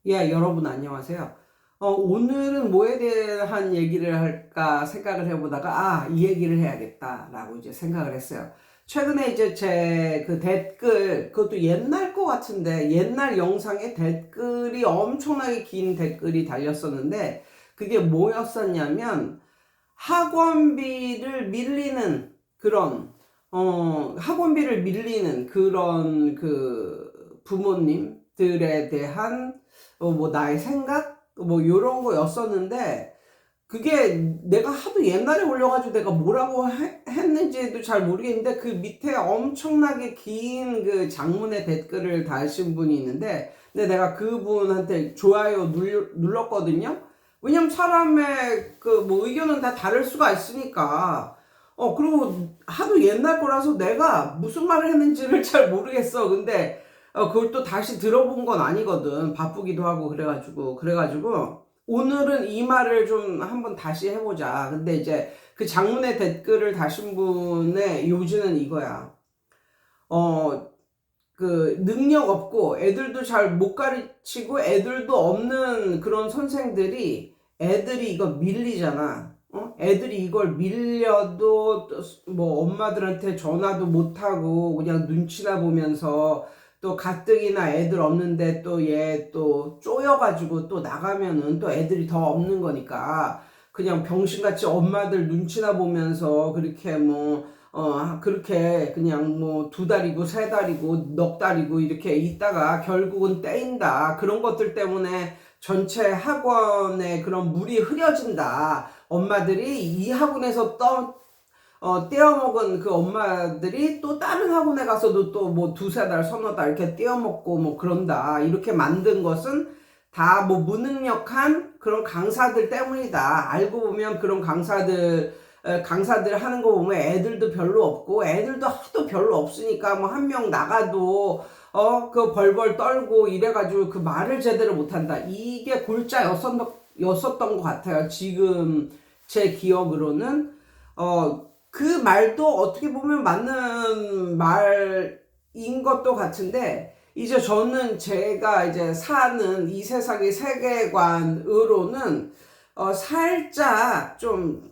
예, 여러분 안녕하세요. 오늘은 뭐에 대한 얘기를 할까 생각을 해보다가, 이 얘기를 해야겠다라고 이제 생각을 했어요. 최근에 이제 제 그 댓글, 그것도 옛날 거 같은데, 옛날 영상에 댓글이 엄청나게 긴 댓글이 달렸었는데, 그게 뭐였었냐면, 학원비를 밀리는 그런, 학원비를 밀리는 그런 그 부모님들에 대한 뭐 나의 생각? 뭐 요런 거였었는데 그게 내가 하도 옛날에 올려가지고 내가 뭐라고 했는지도 잘 모르겠는데 그 밑에 엄청나게 긴 그 장문의 댓글을 다신 분이 있는데 근데 내가 그분한테 좋아요 눌렀거든요. 왜냐면 사람의 그 뭐 의견은 다 다를 수가 있으니까 그리고 하도 옛날 거라서 내가 무슨 말을 했는지를 잘 모르겠어. 근데 그걸 또 다시 들어본 건 아니거든. 바쁘기도 하고 그래가지고 오늘은 이 말을 좀 한번 다시 해보자. 근데 이제 그 장문의 댓글을 다신 분의 요지는 이거야. 어, 그 능력 없고 애들도 잘 못 가르치고 애들도 없는 그런 선생들이 애들이 이거 밀리잖아. 애들이 이걸 밀려도 뭐 엄마들한테 전화도 못 하고 그냥 눈치나 보면서 또 가뜩이나 애들 없는데 또 얘 또 쪼여가지고 또 나가면은 또 애들이 더 없는 거니까 그냥 병신같이 엄마들 눈치나 보면서 그렇게 뭐 그렇게 그냥 뭐 두 달이고 세 달이고 넉 달이고 이렇게 있다가 결국은 떼인다. 그런 것들 때문에 전체 학원에 그런 물이 흐려진다. 엄마들이 이 학원에서 떼어먹은 그 엄마들이 또 다른 학원에 가서도 또 뭐 두세 달, 서너 달 이렇게 떼어먹고 뭐 그런다. 이렇게 만든 것은 다 뭐 무능력한 그런 강사들 때문이다. 알고 보면 그런 강사들 하는 거 보면 애들도 별로 없고 애들도 하도 별로 없으니까 뭐 한 명 나가도 그 벌벌 떨고 이래가지고 그 말을 제대로 못한다. 이게 였었던 것 같아요. 지금 제 기억으로는 그 말도 어떻게 보면 맞는 말인 것도 같은데, 이제 저는 제가 이제 사는 이 세상의 세계관으로는, 살짝 좀,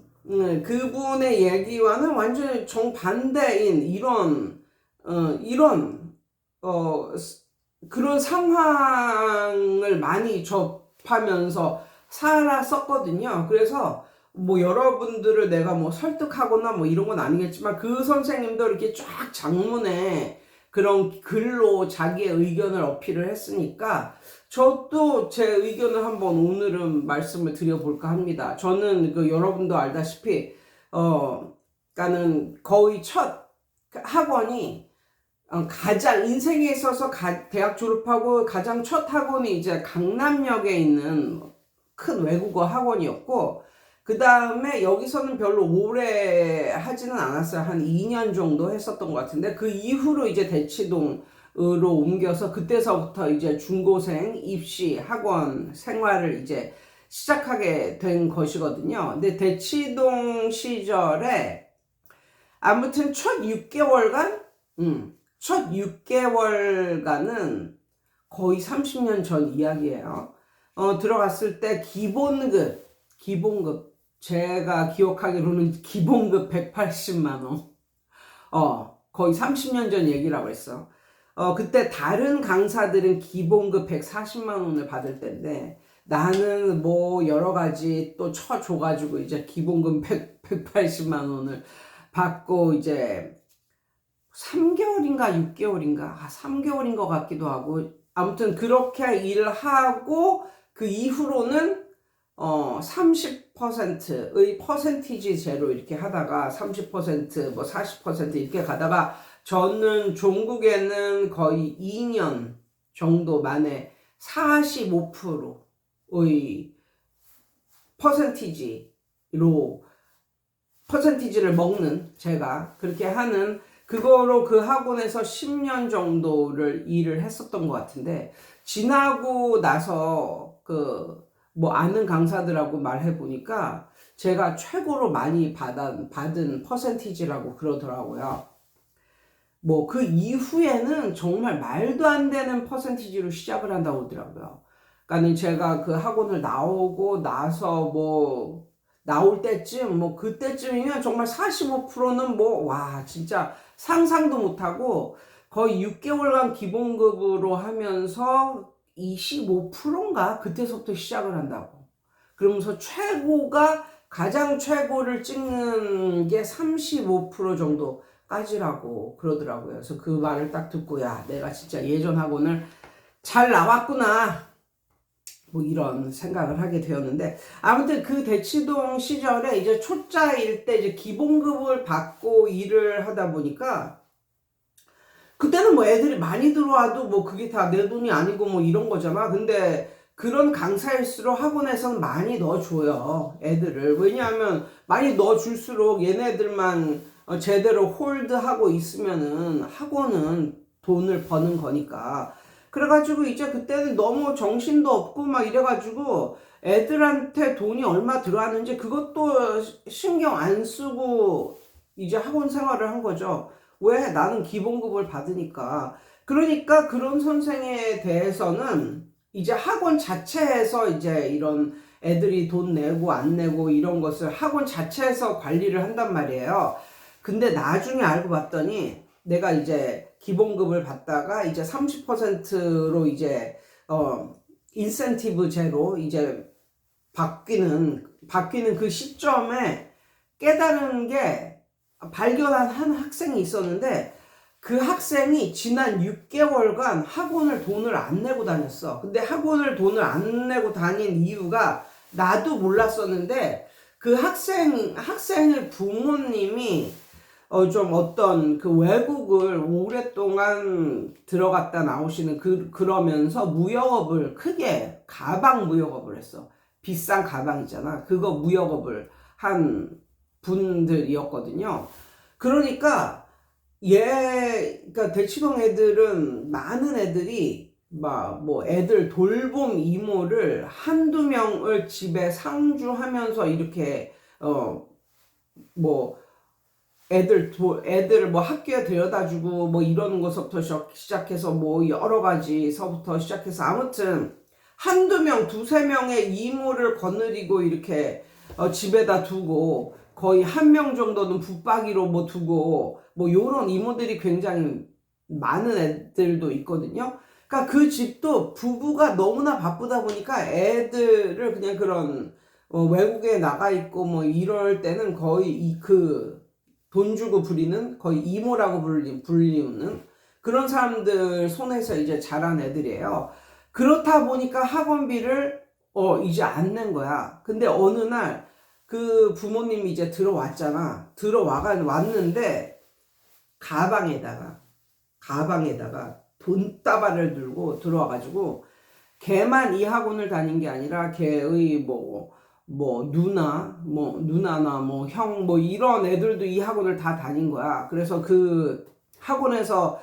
그분의 얘기와는 완전히 정반대인 이런, 어, 그런 상황을 많이 접하면서 살았었거든요. 그래서, 뭐 여러분들을 내가 뭐 설득하거나 뭐 이런 건 아니겠지만 그 선생님도 이렇게 쫙 장문에 그런 글로 자기의 의견을 어필을 했으니까 저도 제 의견을 한번 오늘은 말씀을 드려볼까 합니다. 저는 그 여러분도 알다시피 그러니까는 거의 첫 학원이 가장 인생에 있어서 대학 졸업하고 가장 첫 학원이 이제 강남역에 있는 큰 외국어 학원이었고 그 다음에 여기서는 별로 오래 하지는 않았어요. 한 2년 정도 했었던 것 같은데 그 이후로 이제 대치동으로 옮겨서 그때서부터 이제 중고생 입시 학원 생활을 이제 시작하게 된 것이거든요. 근데 대치동 시절에 아무튼 첫 6개월간은 거의 30년 전 이야기예요. 들어갔을 때 기본급, 제가 기억하기로는 기본급 180만 원. 거의 30년 전 얘기라고 했어. 그때 다른 강사들은 기본급 140만 원을 받을 때인데 나는 뭐 여러 가지 또 쳐줘가지고 이제 기본급 180만 원을 받고 이제 3개월인가 6개월인가 3개월인 것 같기도 하고 아무튼 그렇게 일을 하고 그 이후로는 30%의 퍼센티지제로 이렇게 하다가 30%뭐 40% 이렇게 가다가 저는 종국에는 거의 2년 정도 만에 45%의 퍼센티지로 퍼센티지를 먹는 제가 그렇게 하는 그거로 그 학원에서 10년 정도를 일을 했었던 것 같은데 지나고 나서 그 뭐 아는 강사들하고 말해 보니까 제가 최고로 많이 받은 퍼센티지라고 그러더라고요. 뭐 그 이후에는 정말 말도 안 되는 퍼센티지로 시작을 한다고 하더라고요. 그러니까 제가 그 학원을 나오고 나서 뭐 나올 때쯤 뭐 그때쯤이면 정말 45%는 뭐 와 진짜 상상도 못하고 거의 6개월간 기본급으로 하면서 25%인가 그때서부터 시작을 한다고. 그러면서 최고가 가장 최고를 찍는 게 35% 정도까지라고 그러더라고요. 그래서 그 말을 딱 듣고 야 내가 진짜 예전 학원을 잘 나왔구나 뭐 이런 생각을 하게 되었는데 아무튼 그 대치동 시절에 이제 초짜일 때 이제 기본급을 받고 일을 하다 보니까 그때는 뭐 애들이 많이 들어와도 뭐 그게 다 내 돈이 아니고 뭐 이런 거잖아. 근데 그런 강사일수록 학원에서는 많이 넣어줘요 애들을. 왜냐하면 많이 넣어줄수록 얘네들만 제대로 홀드하고 있으면은 학원은 돈을 버는 거니까. 그래가지고 이제 그때는 너무 정신도 없고 막 이래가지고 애들한테 돈이 얼마 들어왔는지 그것도 신경 안 쓰고 이제 학원 생활을 한 거죠. 왜? 나는 기본급을 받으니까. 그러니까 그런 선생에 대해서는 이제 학원 자체에서 이제 이런 애들이 돈 내고 안 내고 이런 것을 학원 자체에서 관리를 한단 말이에요. 근데 나중에 알고 봤더니 내가 이제 기본급을 받다가 이제 30%로 이제 인센티브제로 이제 바뀌는 그 시점에 깨달은 게 발견한 한 학생이 있었는데 그 학생이 지난 6개월간 학원을 돈을 안 내고 다녔어. 근데 학원을 돈을 안 내고 다닌 이유가 나도 몰랐었는데 그 학생의 부모님이 좀 어떤 그 외국을 오랫동안 들어갔다 나오시는 그러면서 무역업을 크게 가방 무역업을 했어. 비싼 가방이잖아. 그거 무역업을 한 분들이었거든요. 그러니까 그러니까 대치동 애들은 많은 애들이 막 뭐 애들 돌봄 이모를 한두 명을 집에 상주하면서 이렇게 뭐 애들을 뭐 학교에 데려다주고 뭐 이러는 것부터 시작해서 뭐 여러 가지서부터 시작해서 아무튼 한두 명, 두세 명의 이모를 거느리고 이렇게 집에다 두고 거의 한 명 정도는 붙박이로 뭐 두고 뭐 요런 이모들이 굉장히 많은 애들도 있거든요. 그러니까 그 집도 부부가 너무나 바쁘다 보니까 애들을 그냥 그런 외국에 나가 있고 뭐 이럴 때는 거의 돈 주고 부리는 거의 이모라고 불리우는 그런 사람들 손에서 이제 자란 애들이에요. 그렇다 보니까 학원비를 이제 안 낸 거야. 근데 어느 날 그 부모님이 이제 왔는데 가방에다가 돈다발을 들고 들어와가지고 걔만 이 학원을 다닌 게 아니라 걔의 누나나 뭐 형 뭐 이런 애들도 이 학원을 다 다닌 거야. 그래서 그 학원에서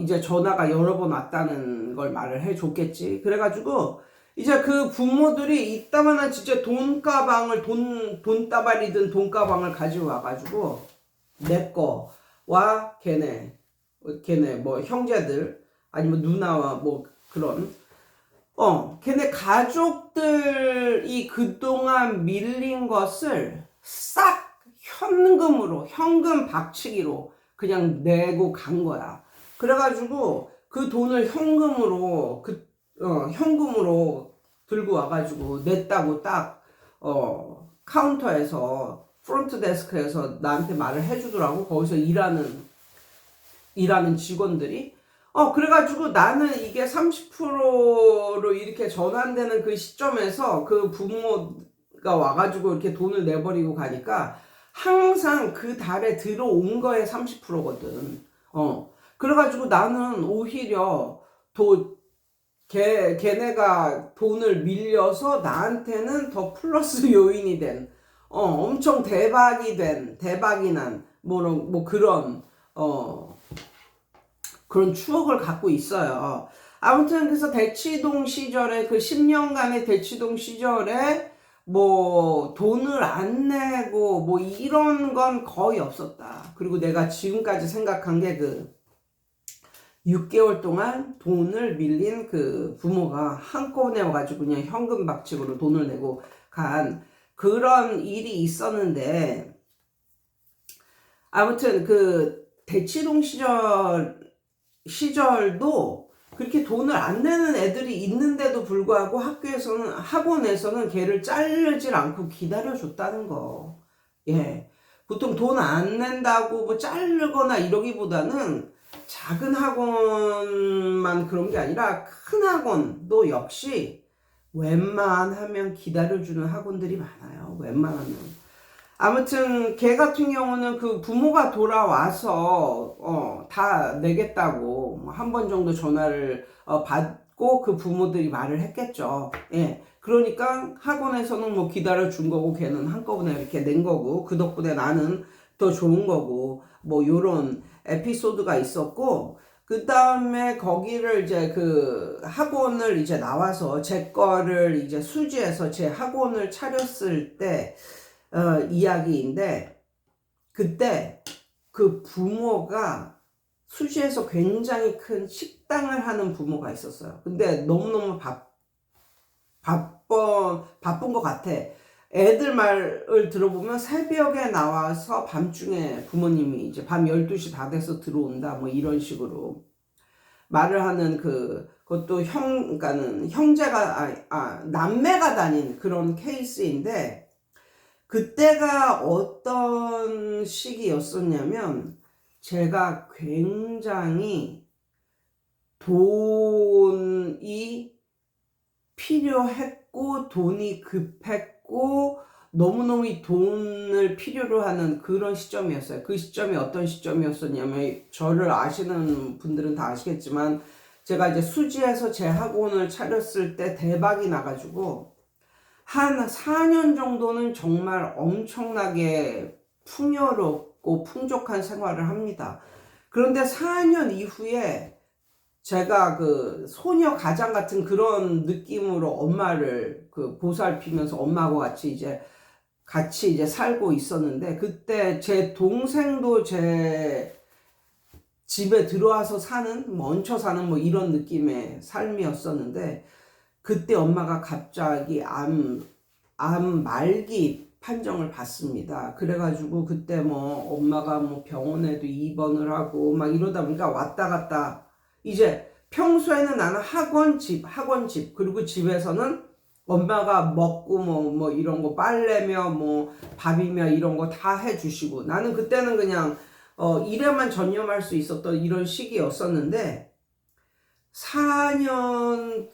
이제 전화가 여러 번 왔다는 걸 말을 해줬겠지. 그래가지고 이제 그 부모들이 이따만한 진짜 돈다발이든 돈가방을 가지고 와가지고 내 거와 걔네 뭐 형제들 아니면 누나와 뭐 그런 걔네 가족들이 그동안 밀린 것을 싹 현금 박치기로 그냥 내고 간 거야. 그래가지고 그 돈을 현금으로 들고 와가지고 냈다고 딱 카운터에서 프론트 데스크에서 나한테 말을 해주더라고. 거기서 일하는 직원들이. 그래가지고 나는 이게 30%로 이렇게 전환되는 그 시점에서 그 부모가 와가지고 이렇게 돈을 내버리고 가니까 항상 그 달에 들어온 거에 30%거든. 그래가지고 나는 오히려 걔네가 돈을 밀려서 나한테는 더 플러스 요인이 된, 엄청 대박이 난, 뭐 그런 추억을 갖고 있어요. 아무튼 그래서 대치동 시절에 그 10년간의 대치동 시절에 뭐 돈을 안 내고 뭐 이런 건 거의 없었다. 그리고 내가 지금까지 생각한 게 6개월 동안 돈을 밀린 그 부모가 한꺼번에 와가지고 그냥 현금 박치기로 돈을 내고 간 그런 일이 있었는데, 아무튼 그 대치동 시절도 그렇게 돈을 안 내는 애들이 있는데도 불구하고 학원에서는 걔를 자르질 않고 기다려줬다는 거. 예. 보통 돈 안 낸다고 뭐 자르거나 이러기보다는 작은 학원만 그런 게 아니라 큰 학원도 역시 웬만하면 기다려주는 학원들이 많아요. 웬만하면. 아무튼 걔 같은 경우는 그 부모가 돌아와서 다 내겠다고 한 번 정도 전화를 받고 그 부모들이 말을 했겠죠. 예. 그러니까 학원에서는 뭐 기다려 준 거고 걔는 한꺼번에 이렇게 낸 거고 그 덕분에 나는 더 좋은 거고 뭐 요런 에피소드가 있었고, 그 다음에 거기를 이제 그 학원을 이제 나와서 제 거를 이제 수지해서 제 학원을 차렸을 때 이야기인데, 그때 그 부모가 수지에서 굉장히 큰 식당을 하는 부모가 있었어요. 근데 너무너무 바쁜 것 같아. 애들 말을 들어보면 새벽에 나와서 밤중에 부모님이 이제 밤 12시 다 돼서 들어온다 뭐 이런 식으로 말을 하는 그것도 그러니까는 형제가 남매가 다닌 그런 케이스인데, 그때가 어떤 시기였었냐면 제가 굉장히 돈이 필요했고 돈이 급했고 너무너무 이 돈을 필요로 하는 그런 시점이었어요. 그 시점이 어떤 시점이었었냐면, 저를 아시는 분들은 다 아시겠지만 제가 이제 수지에서 제 학원을 차렸을 때 대박이 나가지고 한 4년 정도는 정말 엄청나게 풍요롭고 풍족한 생활을 합니다. 그런데 4년 이후에 제가 그 소녀 가장 같은 그런 느낌으로 엄마를 그 보살피면서 엄마하고 같이 이제 살고 있었는데, 그때 제 동생도 제 집에 들어와서 사는, 뭐 얹혀 사는 뭐 이런 느낌의 삶이었었는데, 그때 엄마가 갑자기 암 말기 판정을 받습니다. 그래가지고 그때 뭐 엄마가 뭐 병원에도 입원을 하고 막 이러다 보니까 왔다 갔다, 이제 평소에는 나는 학원집, 그리고 집에서는 엄마가 먹고 뭐 이런 거 빨래며 뭐 밥이며 이런 거 다 해주시고, 나는 그때는 그냥 일에만 전념할 수 있었던 이런 시기였었는데, 4년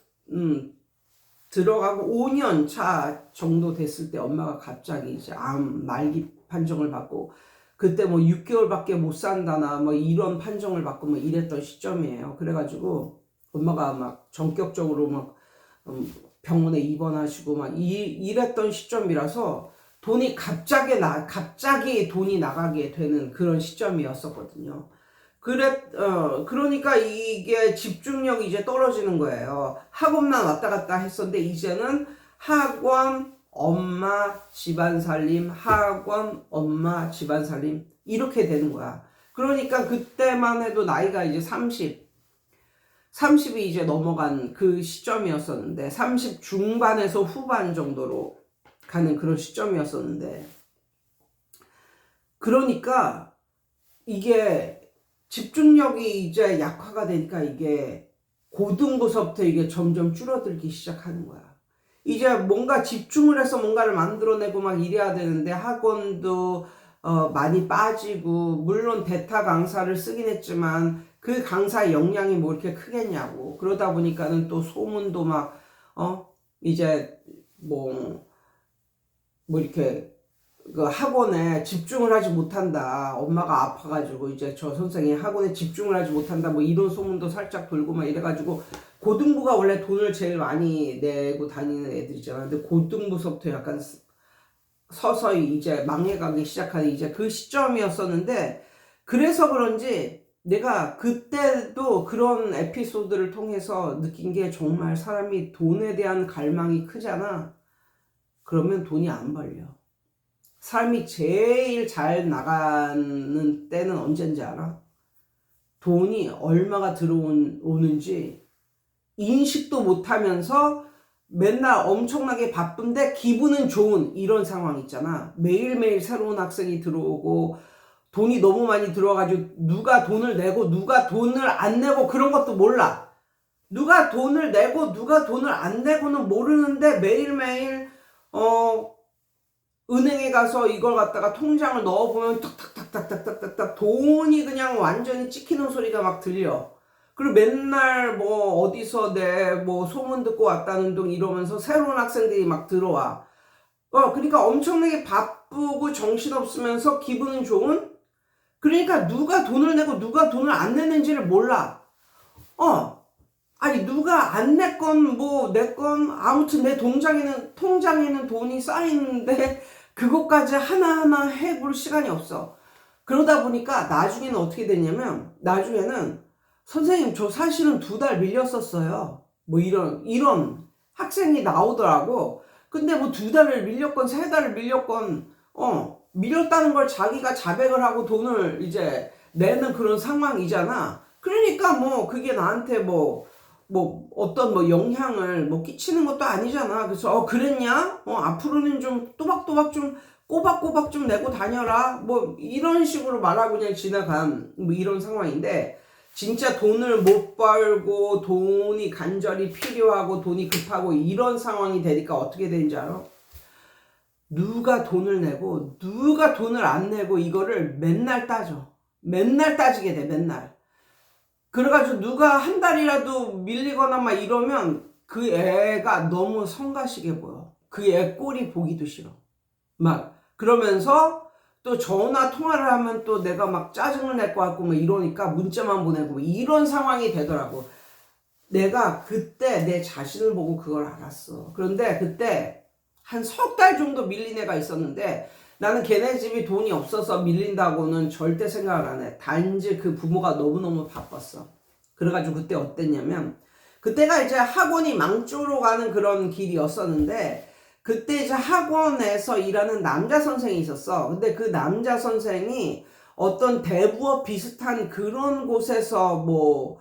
들어가고 5년 차 정도 됐을 때 엄마가 갑자기 이제 암 말기 판정을 받고, 그때 뭐 6개월밖에 못 산다나 뭐 이런 판정을 받고 뭐 이랬던 시점이에요. 그래가지고 엄마가 막 전격적으로 막 병원에 입원하시고 막 이랬던 시점이라서 돈이 갑자기 돈이 나가게 되는 그런 시점이었었거든요. 그러니까 이게 집중력이 이제 떨어지는 거예요. 학원만 왔다 갔다 했었는데 이제는 학원, 엄마, 집안 살림, 학원, 엄마, 집안 살림 이렇게 되는 거야. 그러니까 그때만 해도 나이가 이제 30이 이제 넘어간 그 시점이었었는데, 30 중반에서 후반 정도로 가는 그런 시점이었었는데, 그러니까 이게 집중력이 이제 약화가 되니까 이게 고등부서부터 이게 점점 줄어들기 시작하는 거야. 이제 뭔가 집중을 해서 뭔가를 만들어내고 막 이래야 되는데 학원도 많이 빠지고, 물론 대타 강사를 쓰긴 했지만 그 강사의 역량이 뭐 이렇게 크겠냐고. 그러다 보니까는 또 소문도 막 이제 뭐 이렇게 그 학원에 집중을 하지 못한다. 엄마가 아파가지고 이제 저 선생이 학원에 집중을 하지 못한다. 뭐 이런 소문도 살짝 돌고 막 이래가지고, 고등부가 원래 돈을 제일 많이 내고 다니는 애들이잖아. 근데 고등부서부터 약간 서서히 이제 망해가기 시작하는 이제 그 시점이었었는데, 그래서 그런지 내가 그때도 그런 에피소드를 통해서 느낀 게, 정말 사람이 돈에 대한 갈망이 크잖아. 그러면 돈이 안 벌려. 삶이 제일 잘 나가는 때는 언젠지 알아? 돈이 얼마가 들어오는지 인식도 못하면서 맨날 엄청나게 바쁜데 기분은 좋은 이런 상황 있잖아. 매일매일 새로운 학생이 들어오고 돈이 너무 많이 들어와가지고 누가 돈을 내고 누가 돈을 안 내고 그런 것도 몰라. 누가 돈을 내고 누가 돈을 안 내고는 모르는데 매일매일 은행에 가서 이걸 갖다가 통장을 넣어보면 탁탁탁탁탁탁탁 돈이 그냥 완전히 찍히는 소리가 막 들려. 그리고 맨날 뭐 어디서 내 뭐 소문 듣고 왔다는 둥 이러면서 새로운 학생들이 막 들어와. 그러니까 엄청나게 바쁘고 정신없으면서 기분은 좋은? 그러니까 누가 돈을 내고 누가 돈을 안 내는지를 몰라. 아니 누가 안 냈건 뭐 냈건 아무튼 내 통장에는 돈이 쌓이는데 그것까지 하나하나 해볼 시간이 없어. 그러다 보니까 나중에는 어떻게 됐냐면 나중에는 선생님 저 사실은 2달 밀렸었어요. 뭐 이런 학생이 나오더라고. 근데 뭐 2달을 밀렸건 3달을 밀렸건 밀렸다는 걸 자기가 자백을 하고 돈을 이제 내는 그런 상황이잖아. 그러니까 뭐 그게 나한테 뭐 어떤 뭐 영향을 뭐 끼치는 것도 아니잖아. 그래서 그랬냐? 앞으로는 좀 또박또박 좀 꼬박꼬박 좀 내고 다녀라. 뭐 이런 식으로 말하고 그냥 지나간 뭐 이런 상황인데 진짜 돈을 못 벌고 돈이 간절히 필요하고 돈이 급하고 이런 상황이 되니까 어떻게 되는지 알아? 누가 돈을 내고 누가 돈을 안 내고 이거를 맨날 따져. 맨날 따지게 돼. 맨날. 그래가지고 누가 한 달이라도 밀리거나 막 이러면 그 애가 너무 성가시게 보여. 그 애 꼴이 보기도 싫어. 막 그러면서 또 전화 통화를 하면 또 내가 막 짜증을 낼 것 같고 막 이러니까 문자만 보내고 이런 상황이 되더라고. 내가 그때 내 자신을 보고 그걸 알았어. 그런데 그때 한 3달 정도 밀린 애가 있었는데 나는 걔네 집이 돈이 없어서 밀린다고는 절대 생각을 안 해. 단지 그 부모가 너무너무 바빴어. 그래가지고 그때 어땠냐면 그때가 이제 학원이 망조로 가는 그런 길이었었는데 그때 이제 학원에서 일하는 남자 선생이 있었어. 근데 그 남자 선생이 어떤 대부업 비슷한 그런 곳에서 뭐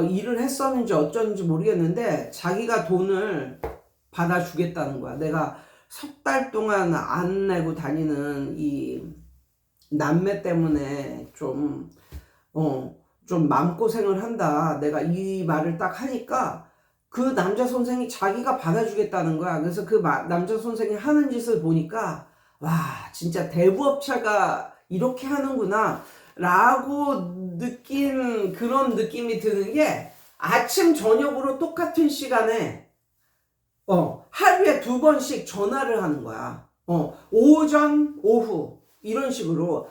일을 했었는지 어쩐지 모르겠는데 자기가 돈을 받아주겠다는 거야. 내가 3달 동안 안 내고 다니는 이 남매 때문에 좀 마음고생을 한다. 내가 이 말을 딱 하니까 그 남자 선생이 자기가 받아주겠다는 거야. 그래서 그 남자 선생이 하는 짓을 보니까 와 진짜 대부업체가 이렇게 하는구나 라고 느낀 그런 느낌이 드는 게 아침 저녁으로 똑같은 시간에 하루에 2번씩 전화를 하는 거야. 오전, 오후 이런 식으로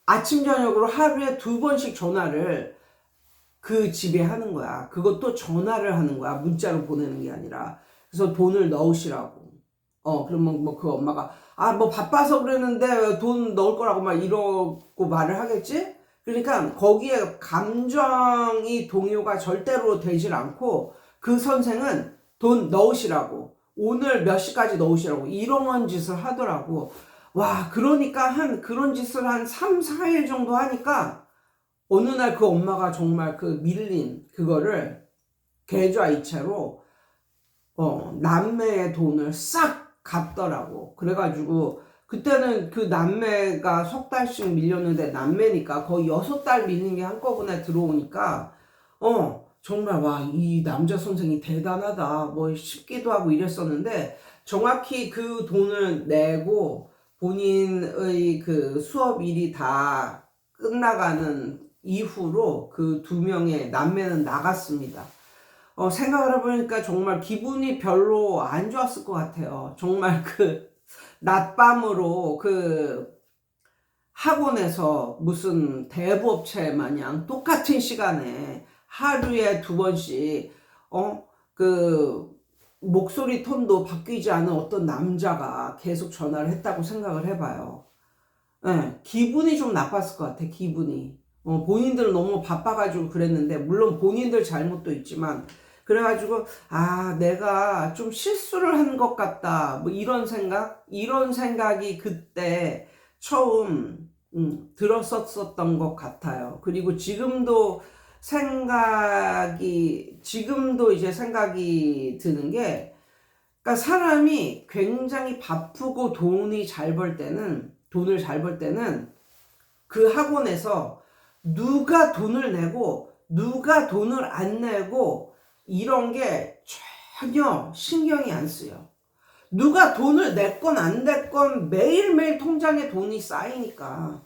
아침 저녁으로 하루에 2번씩 전화를 그 집에 하는 거야. 그것도 전화를 하는 거야. 문자로 보내는 게 아니라. 그래서 돈을 넣으시라고. 그러면 뭐 그 엄마가 뭐 바빠서 그러는데 돈 넣을 거라고 막 이러고 말을 하겠지? 그러니까 거기에 감정이 동요가 절대로 되질 않고 그 선생은 돈 넣으시라고. 오늘 몇 시까지 넣으시라고. 이런 짓을 하더라고. 와, 그러니까 그런 짓을 한 3, 4일 정도 하니까 어느 날 그 엄마가 정말 그 밀린 그거를 계좌이체로 남매의 돈을 싹 갚더라고. 그래가지고 그때는 그 남매가 3달씩 밀렸는데 남매니까 거의 6달 밀린 게 한꺼번에 들어오니까 정말 와 이 남자 선생이 대단하다 뭐 싶기도 하고 이랬었는데 정확히 그 돈을 내고 본인의 그 수업 일이 다 끝나가는 이후로 그 2명의 남매는 나갔습니다. 생각을 해보니까 정말 기분이 별로 안 좋았을 것 같아요. 정말 그 낮밤으로 그 학원에서 무슨 대부업체 마냥 똑같은 시간에 하루에 2번씩 그 목소리 톤도 바뀌지 않은 어떤 남자가 계속 전화를 했다고 생각을 해봐요. 네, 기분이 좀 나빴을 것 같아. 기분이. 본인들 너무 바빠가지고 그랬는데 물론 본인들 잘못도 있지만 그래가지고 내가 좀 실수를 한 것 같다 뭐 이런 생각이 그때 처음 들었었던 것 같아요. 그리고 지금도 생각이, 지금도 이제 생각이 드는 게, 그러니까 사람이 굉장히 바쁘고 돈을 잘 벌 때는 그 학원에서 누가 돈을 내고 누가 돈을 안 내고 이런 게 전혀 신경이 안 쓰여. 누가 돈을 냈건 안 냈건 매일매일 통장에 돈이 쌓이니까.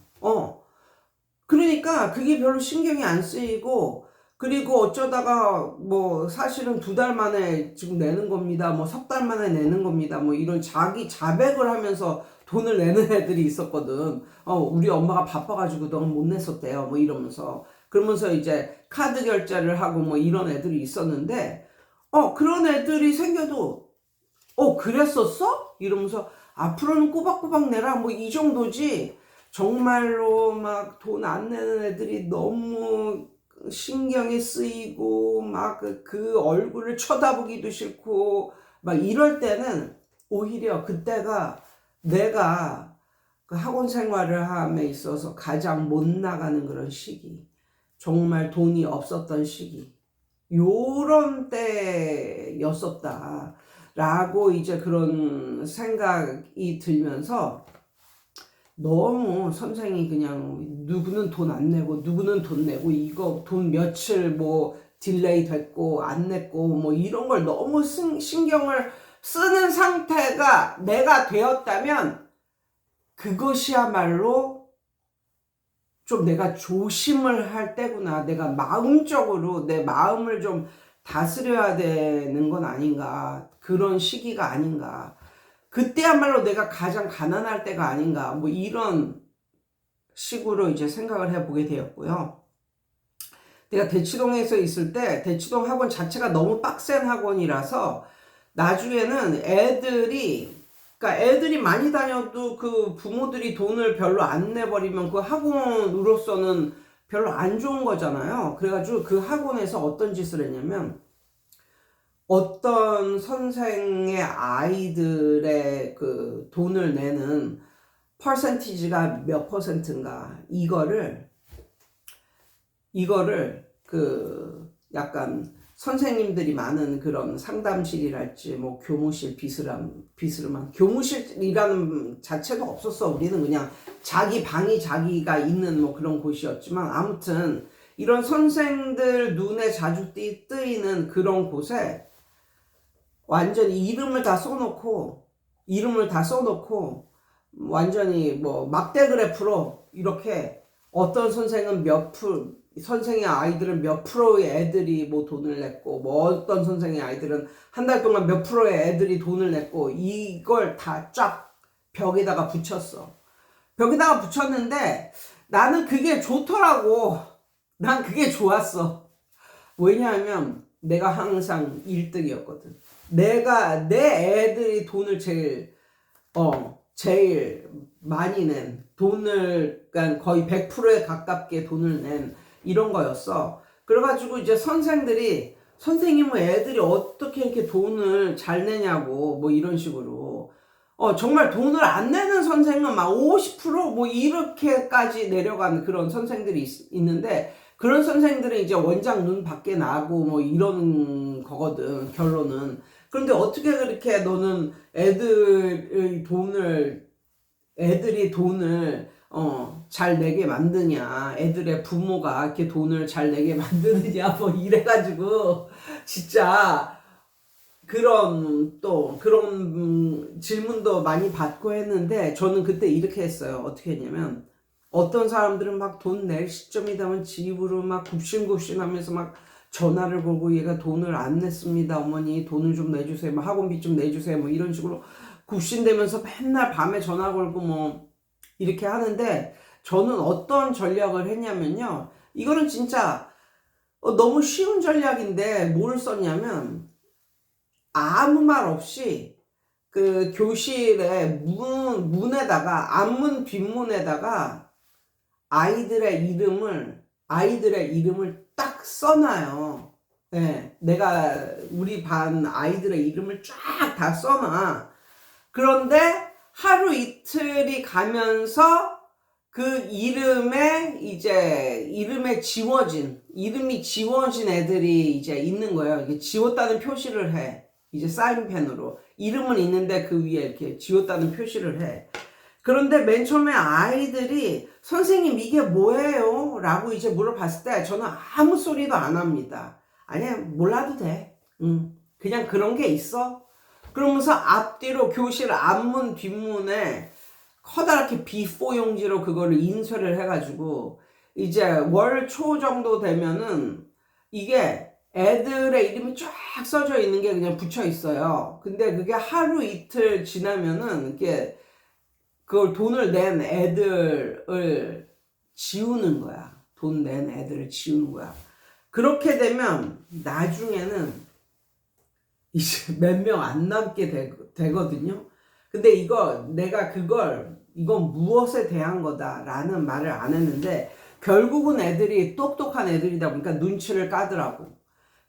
그러니까 그게 별로 신경이 안 쓰이고, 그리고 어쩌다가 뭐 사실은 2달 만에 지금 내는 겁니다. 뭐 석 달 만에 내는 겁니다. 뭐 이런 자기 자백을 하면서 돈을 내는 애들이 있었거든. 우리 엄마가 바빠가지고 너무 못 냈었대요. 뭐 이러면서. 그러면서 이제 카드 결제를 하고 뭐 이런 애들이 있었는데, 그런 애들이 생겨도, 그랬었어? 이러면서 앞으로는 꼬박꼬박 내라. 뭐 이 정도지. 정말로 막 돈 안 내는 애들이 너무 신경이 쓰이고 막 그 얼굴을 쳐다보기도 싫고 막 이럴 때는 오히려 그때가 내가 그 학원 생활을 함에 있어서 가장 못 나가는 그런 시기, 정말 돈이 없었던 시기, 요런 때였었다 라고 이제 그런 생각이 들면서, 너무 선생이 그냥 누구는 돈 안 내고 누구는 돈 내고 이거 돈 며칠 뭐 딜레이 됐고 안 냈고 뭐 이런 걸 너무 신경을 쓰는 상태가 내가 되었다면, 그것이야말로 좀 내가 조심을 할 때구나. 내가 마음적으로 내 마음을 좀 다스려야 되는 건 아닌가. 그런 시기가 아닌가. 그때야말로 내가 가장 가난할 때가 아닌가. 뭐 이런 식으로 이제 생각을 해보게 되었고요. 내가 대치동에서 있을 때 대치동 학원 자체가 너무 빡센 학원이라서 나중에는 그러니까 애들이 많이 다녀도 그 부모들이 돈을 별로 안 내버리면 그 학원으로서는 별로 안 좋은 거잖아요. 그래가지고 그 학원에서 어떤 짓을 했냐면, 어떤 선생의 아이들의 그 돈을 내는 퍼센티지가 몇 퍼센트인가, 이거를 그 약간 선생님들이 많은 그런 상담실이랄지 뭐 교무실 비스름한 교무실이라는 자체도 없었어. 우리는 그냥 자기 방이 자기가 있는 뭐 그런 곳이었지만, 아무튼 이런 선생들 눈에 자주 뜨이는 그런 곳에 완전히 이름을 다 써놓고 완전히 뭐 막대 그래프로 이렇게, 어떤 선생은 선생의 아이들은 몇 프로의 애들이 뭐 돈을 냈고, 뭐 어떤 선생의 아이들은 한 달 동안 몇 프로의 애들이 돈을 냈고, 이걸 다 쫙 벽에다가 붙였어. 벽에다가 붙였는데 나는 그게 좋더라고. 난 그게 좋았어. 왜냐하면 내가 항상 1등이었거든. 내 애들이 돈을 제일 많이 낸, 그러니까 거의 100%에 가깝게 돈을 낸 이런 거였어. 그래가지고 이제 선생님은 애들이 어떻게 이렇게 돈을 잘 내냐고 뭐 이런 식으로, 정말 돈을 안 내는 선생은 막 50%뭐 이렇게까지 내려간 그런 선생들이 있는데, 그런 선생들은 이제 원장 눈 밖에 나고 뭐 이런 거거든, 결론은. 그런데 어떻게 그렇게 너는 애들이 돈을 잘 내게 만드냐, 애들의 부모가 이렇게 돈을 잘 내게 만드느냐 뭐 이래가지고 진짜 그런 질문도 많이 받고 했는데, 저는 그때 이렇게 했어요. 어떻게 했냐면, 어떤 사람들은 막 돈 낼 시점이 되면 집으로 막 굽신굽신하면서 막 전화를 걸고, 얘가 돈을 안 냈습니다, 어머니 돈을 좀 내주세요, 뭐 학원비 좀 내주세요, 뭐 이런 식으로 굽신대면서 맨날 밤에 전화 걸고 뭐 이렇게 하는데, 저는 어떤 전략을 했냐면요, 이거는 진짜 너무 쉬운 전략인데 뭘 썼냐면, 아무 말 없이 그 교실의 문에다가, 앞문 뒷문에다가 아이들의 이름을 딱 써놔요. 네, 내가 우리 반 아이들의 이름을 쫙 다 써놔. 그런데 하루 이틀이 가면서 그 이름이 지워진 애들이 이제 있는 거예요. 이게 지웠다는 표시를 해. 이제 사인펜으로. 이름은 있는데 그 위에 이렇게 지웠다는 표시를 해. 그런데 맨 처음에 아이들이 선생님 이게 뭐예요? 라고 이제 물어봤을 때 저는 아무 소리도 안 합니다. 아니야, 몰라도 돼. 그냥 그런 게 있어. 그러면서 앞뒤로 교실 앞문 뒷문에 커다랗게 B4 용지로 그거를 인쇄를 해가지고 이제 월 초 정도 되면은 이게 애들의 이름이 쫙 써져 있는 게 그냥 붙여 있어요. 근데 그게 하루 이틀 지나면은 이게 그걸 돈을 낸 애들을 지우는 거야. 돈 낸 애들을 지우는 거야. 그렇게 되면 나중에는 이제 몇 명 안 남게 되거든요. 근데 내가 이건 무엇에 대한 거다라는 말을 안 했는데, 결국은 애들이 똑똑한 애들이다 보니까 눈치를 까더라고.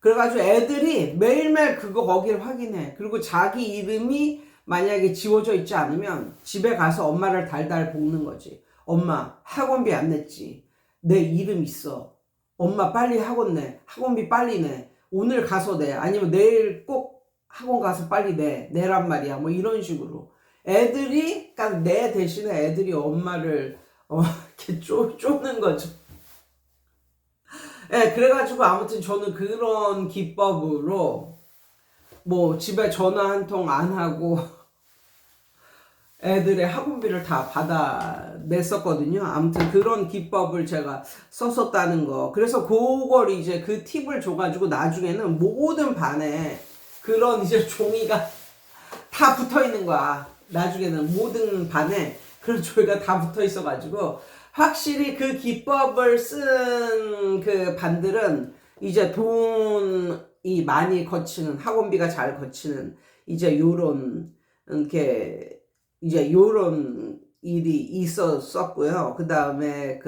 그래가지고 애들이 매일매일 거기를 확인해. 그리고 자기 이름이 만약에 지워져 있지 않으면 집에 가서 엄마를 달달 볶는 거지. 엄마, 학원비 안 냈지. 내 이름 있어. 엄마 빨리 학원 내. 학원비 빨리 내. 오늘 가서 내. 아니면 내일 꼭 학원 가서 빨리 내란 말이야. 뭐 이런 식으로. 그러니까 내 대신에 애들이 엄마를 이렇게 쪼는 거죠. 예, 그래가지고 아무튼 저는 그런 기법으로 뭐 집에 전화 한 통 안 하고 애들의 학원비를 다 받아냈었거든요. 아무튼 그런 기법을 제가 썼었다는 거. 그래서 그걸 이제 그 팁을 줘가지고 나중에는 모든 반에 그런 이제 종이가 다 붙어 있는 거야. 나중에는 모든 반에 그런 종이가 다 붙어 있어가지고 확실히 그 기법을 쓴 그 반들은 이제 돈이 많이 거치는, 학원비가 잘 거치는 이제 요런 일이 있었었고요. 그 다음에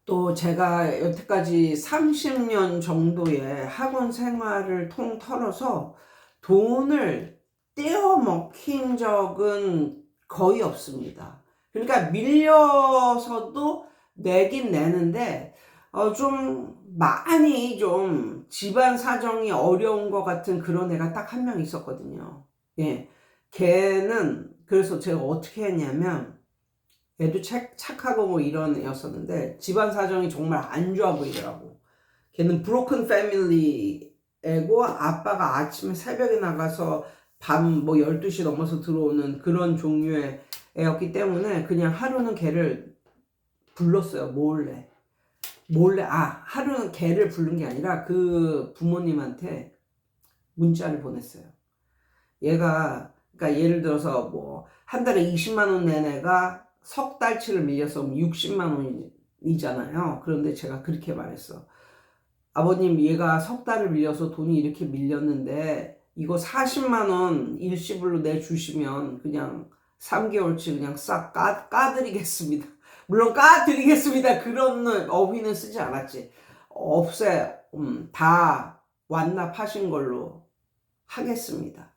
또 제가 여태까지 30년 정도의 학원 생활을 통틀어서 돈을 떼어 먹힌 적은 거의 없습니다. 그러니까 밀려서도 내긴 내는데 좀 많이 좀 집안 사정이 어려운 것 같은 그런 애가 딱 한 명 있었거든요. 예, 걔는 그래서 제가 어떻게 했냐면, 애도 착하고 뭐 이런 애였었는데 집안 사정이 정말 안 좋아 보이더라고. 걔는 브로큰 패밀리 애고 아빠가 아침에 새벽에 나가서 밤 뭐 12시 넘어서 들어오는 그런 종류의 애였기 때문에 그냥 하루는 걔를 불렀어요. 하루는 걔를 부른 게 아니라 그 부모님한테 문자를 보냈어요. 그러니까 예를 들어서 뭐 한 달에 20만 원 낸 애가 석 달치를 밀려서 60만 원이잖아요. 그런데 제가 그렇게 말했어. 아버님, 얘가 석 달을 밀려서 돈이 이렇게 밀렸는데 이거 40만 원 일시불로 내주시면 그냥 3개월치 그냥 싹 까드리겠습니다. 물론 까드리겠습니다. 그런 어휘는 쓰지 않았지. 다 완납하신 걸로 하겠습니다.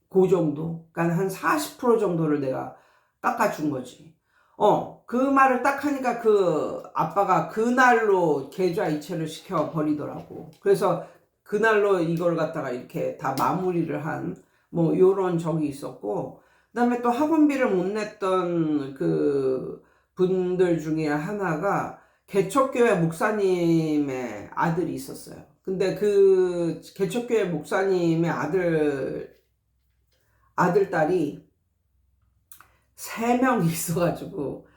그 정도. 그러니까 한 40% 정도를 내가 깎아준 거지. 그 말을 딱 하니까 그 아빠가 그날로 계좌 이체를 시켜 버리더라고. 그래서 그날로 이걸 갖다가 이렇게 다 마무리를 한 뭐 요런 적이 있었고, 그다음에 또 학원비를 못 냈던 그 분들 중에 하나가 개척교회 목사님의 아들이 있었어요. 근데 그 개척교회 목사님의 아들딸이 3명이 있어가지고,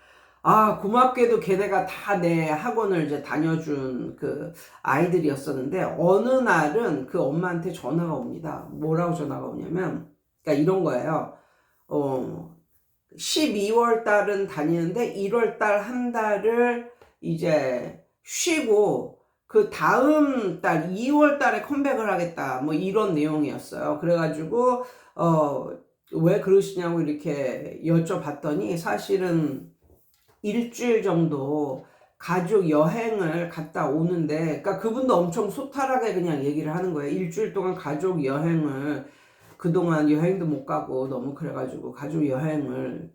고맙게도 걔네가 다 내 학원을 이제 다녀준 그 아이들이었었는데, 어느 날은 그 엄마한테 전화가 옵니다. 뭐라고 전화가 오냐면, 그러니까 이런 거예요. 12월 달은 다니는데 1월 달 한 달을 이제 쉬고 그 다음 달 2월 달에 컴백을 하겠다. 뭐 이런 내용이었어요. 그래가지고 왜 그러시냐고 이렇게 여쭤봤더니 사실은 일주일 정도 가족 여행을 갔다 오는데, 그러니까 그분도 엄청 소탈하게 그냥 얘기를 하는 거예요. 일주일 동안 가족 여행을, 그동안 여행도 못 가고 너무 그래가지고 가족 여행을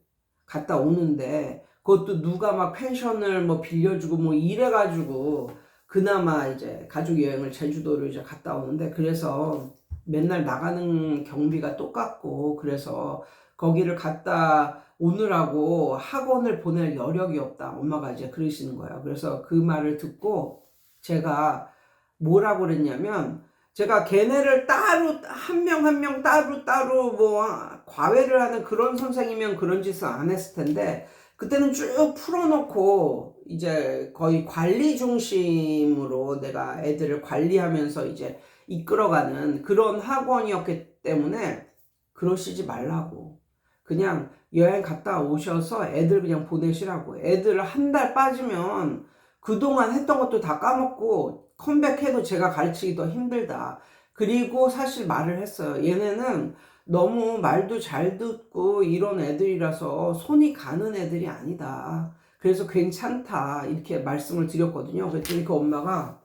갔다 오는데 그것도 누가 막 펜션을 뭐 빌려주고 뭐 이래가지고 그나마 이제 가족 여행을 제주도를 이제 갔다 오는데, 그래서 맨날 나가는 경비가 똑같고, 그래서 거기를 갔다 오느라고 학원을 보낼 여력이 없다, 엄마가 이제 그러시는 거예요. 그래서 그 말을 듣고 제가 뭐라고 그랬냐면, 제가 걔네를 따로 한 명 한 명 따로 뭐 과외를 하는 그런 선생이면 그런 짓을 안 했을 텐데, 그때는 쭉 풀어놓고 이제 거의 관리 중심으로 내가 애들을 관리하면서 이제 이끌어가는 그런 학원이었기 때문에 그러시지 말라고. 그냥 여행 갔다 오셔서 애들 그냥 보내시라고. 애들 한 달 빠지면 그동안 했던 것도 다 까먹고 컴백해도 제가 가르치기도 힘들다. 그리고 사실 말을 했어요. 얘네는 너무 말도 잘 듣고 이런 애들이라서 손이 가는 애들이 아니다. 그래서 괜찮다. 이렇게 말씀을 드렸거든요. 그랬더니 그 엄마가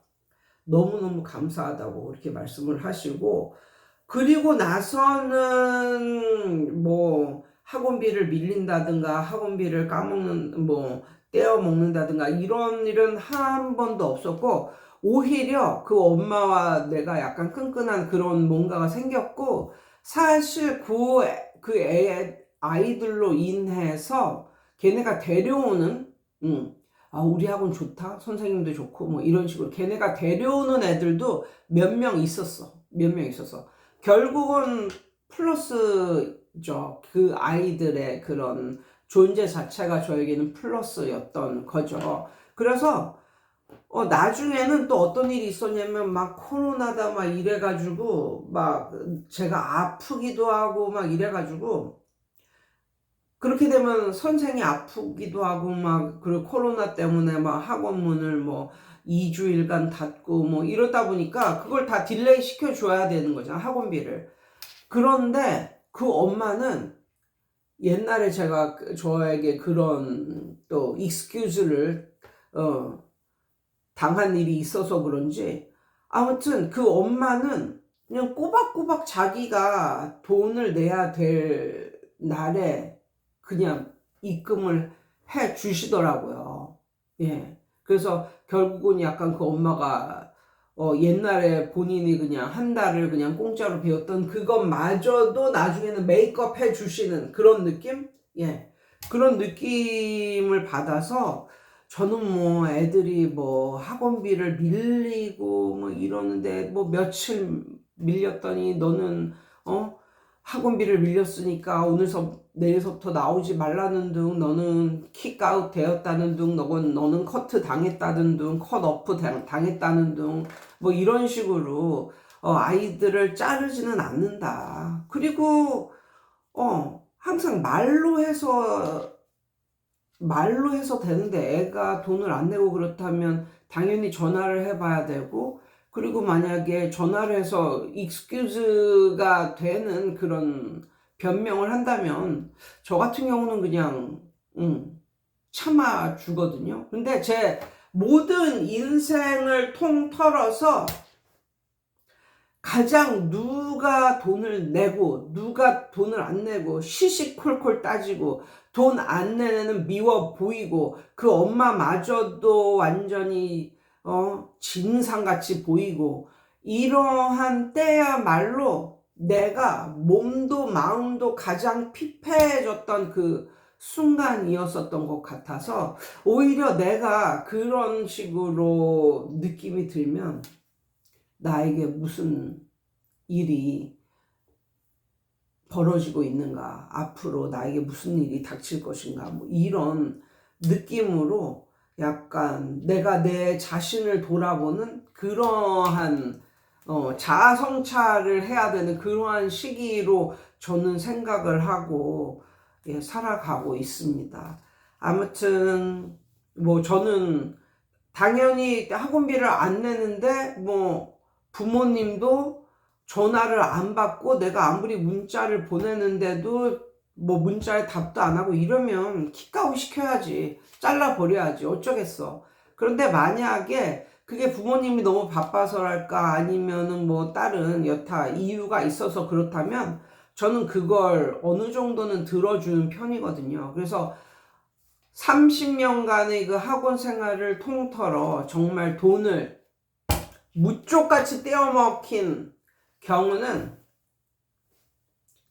너무너무 감사하다고 이렇게 말씀을 하시고, 그리고 나서는 뭐 학원비를 밀린다든가 학원비를 까먹는 뭐 떼어 먹는다든가 이런 일은 한 번도 없었고, 오히려 그 엄마와 내가 약간 끈끈한 그런 뭔가가 생겼고, 사실 그 애 아이들로 인해서 걔네가 데려오는 우리 학원 좋다, 선생님도 좋고 뭐 이런 식으로 걔네가 데려오는 애들도 몇 명 있었어. 결국은 플러스죠. 그 아이들의 그런 존재 자체가 저에게는 플러스였던 거죠. 그래서 나중에는 또 어떤 일이 있었냐면, 막 코로나다 막 이래가지고 막 제가 아프기도 하고 막 이래가지고, 그렇게 되면 선생이 아프기도 하고 막, 그리고 코로나 때문에 막 학원 문을 뭐 2주일간 닫고 뭐 이러다 보니까 그걸 다 딜레이 시켜줘야 되는 거잖아, 학원비를. 그런데 그 엄마는 옛날에 제가 저에게 그런 또 익스큐즈를 당한 일이 있어서 그런지, 아무튼 그 엄마는 그냥 꼬박꼬박 자기가 돈을 내야 될 날에 그냥 입금을 해 주시더라고요. 예. 그래서 결국은 약간 그 엄마가 옛날에 본인이 그냥 한 달을 그냥 공짜로 배웠던 그것마저도 나중에는 메이크업 해 주시는 그런 느낌? 예. 그런 느낌을 받아서, 저는 뭐 애들이 뭐 학원비를 밀리고 뭐 이러는데, 뭐 며칠 밀렸더니 너는 학원비를 밀렸으니까 내일서부터 나오지 말라는 둥, 너는 킥아웃 되었다는 둥, 너는 커트 당했다는 둥, 컷오프 당했다는 둥, 뭐 이런 식으로 아이들을 자르지는 않는다. 그리고 항상 말로 해서 되는데, 애가 돈을 안 내고 그렇다면 당연히 전화를 해봐야 되고, 그리고 만약에 전화를 해서 익스큐즈가 되는 그런 변명을 한다면 저 같은 경우는 그냥 참아 주거든요. 근데 제 모든 인생을 통틀어서 가장 누가 돈을 내고 누가 돈을 안 내고 시시콜콜 따지고 돈 안 내는 미워 보이고, 그 엄마마저도 완전히 진상같이 보이고, 이러한 때야말로 내가 몸도 마음도 가장 피폐해졌던 그 순간이었었던 것 같아서, 오히려 내가 그런 식으로 느낌이 들면 나에게 무슨 일이 벌어지고 있는가, 앞으로 나에게 무슨 일이 닥칠 것인가, 뭐 이런 느낌으로 약간 내가 내 자신을 돌아보는 그러한 자아 성찰을 해야 되는 그러한 시기로 저는 생각을 하고 살아가고 있습니다. 아무튼 뭐 저는 당연히 학원비를 안 내는데 뭐 부모님도 전화를 안 받고 내가 아무리 문자를 보내는데도 뭐 문자에 답도 안 하고 이러면 킥아웃 시켜야지, 잘라버려야지, 어쩌겠어. 그런데 만약에 그게 부모님이 너무 바빠서랄까 아니면은 뭐 다른 여타 이유가 있어서 그렇다면 저는 그걸 어느 정도는 들어주는 편이거든요. 그래서 30년간의 그 학원 생활을 통틀어 정말 돈을 무쪽같이 떼어먹힌 경우는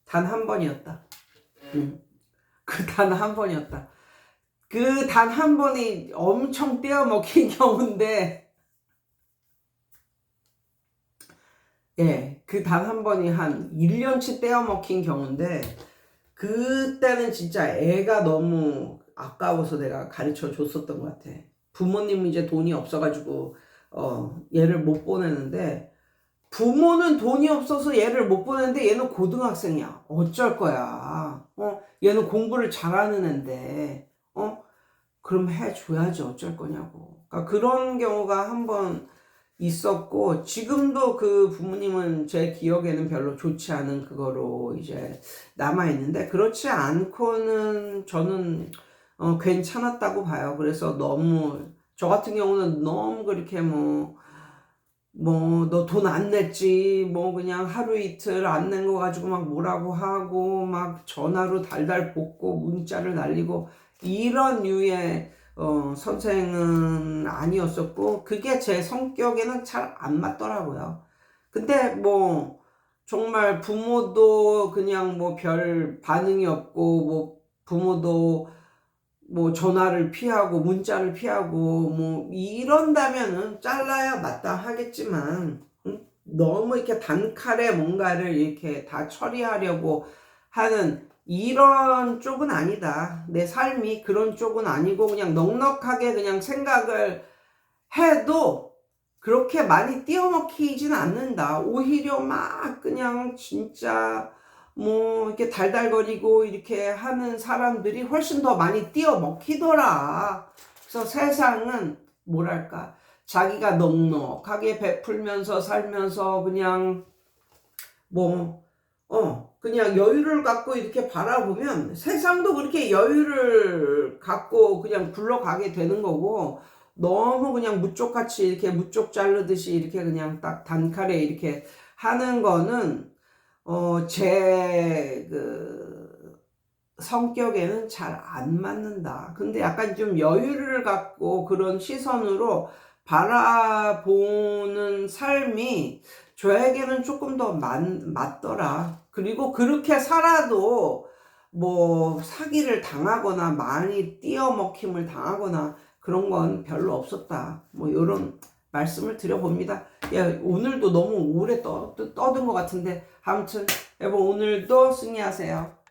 단 한 번이었다. 그 단 한 번이었다. 그 단 한 번이 엄청 떼어먹힌 경우인데, 예, 그 단 한 번이 한 1년치 떼어먹힌 경우인데, 그때는 진짜 애가 너무 아까워서 내가 가르쳐 줬었던 것 같아. 부모님이 이제 돈이 없어가지고, 얘를 못 보내는데, 부모는 돈이 없어서 얘를 못 보내는데 얘는 고등학생이야. 어쩔 거야. 얘는 공부를 잘하는 앤데, 그럼 해줘야지 어쩔 거냐고. 그러니까 그런 경우가 한 번 있었고, 지금도 그 부모님은 제 기억에는 별로 좋지 않은 그거로 이제 남아있는데, 그렇지 않고는 저는 괜찮았다고 봐요. 그래서 너무, 저 같은 경우는 너무 그렇게 너 돈 안 냈지, 그냥 하루 이틀 안 낸 거 가지고 막 뭐라고 하고, 막 전화로 달달 볶고, 문자를 날리고, 이런 류의, 선생은 아니었었고, 그게 제 성격에는 잘 안 맞더라고요. 근데 정말 부모도 그냥 별 반응이 없고, 부모도 전화를 피하고 문자를 피하고 이런다면은 잘라야 마땅하겠지만, 너무 이렇게 단칼에 뭔가를 이렇게 다 처리하려고 하는 이런 쪽은 아니다. 내 삶이 그런 쪽은 아니고 그냥 넉넉하게 그냥 생각을 해도 그렇게 많이 띄어먹히진 않는다. 오히려 막 그냥 진짜 이렇게 달달거리고 이렇게 하는 사람들이 훨씬 더 많이 띄어먹히더라. 그래서 세상은 뭐랄까, 자기가 넉넉하게 베풀면서 살면서 그냥 그냥 여유를 갖고 이렇게 바라보면 세상도 그렇게 여유를 갖고 그냥 굴러가게 되는 거고, 너무 그냥 무쪽같이 이렇게 무쪽 자르듯이 이렇게 그냥 딱 단칼에 이렇게 하는 거는 제 성격에는 잘 안 맞는다. 근데 약간 좀 여유를 갖고 그런 시선으로 바라보는 삶이 저에게는 조금 더 맞더라. 그리고 그렇게 살아도 사기를 당하거나 많이 띄어먹힘을 당하거나 그런 건 별로 없었다. 이런 말씀을 드려봅니다. 야, 오늘도 너무 오래 떠든 것 같은데, 아무튼 여러분 오늘도 승리하세요.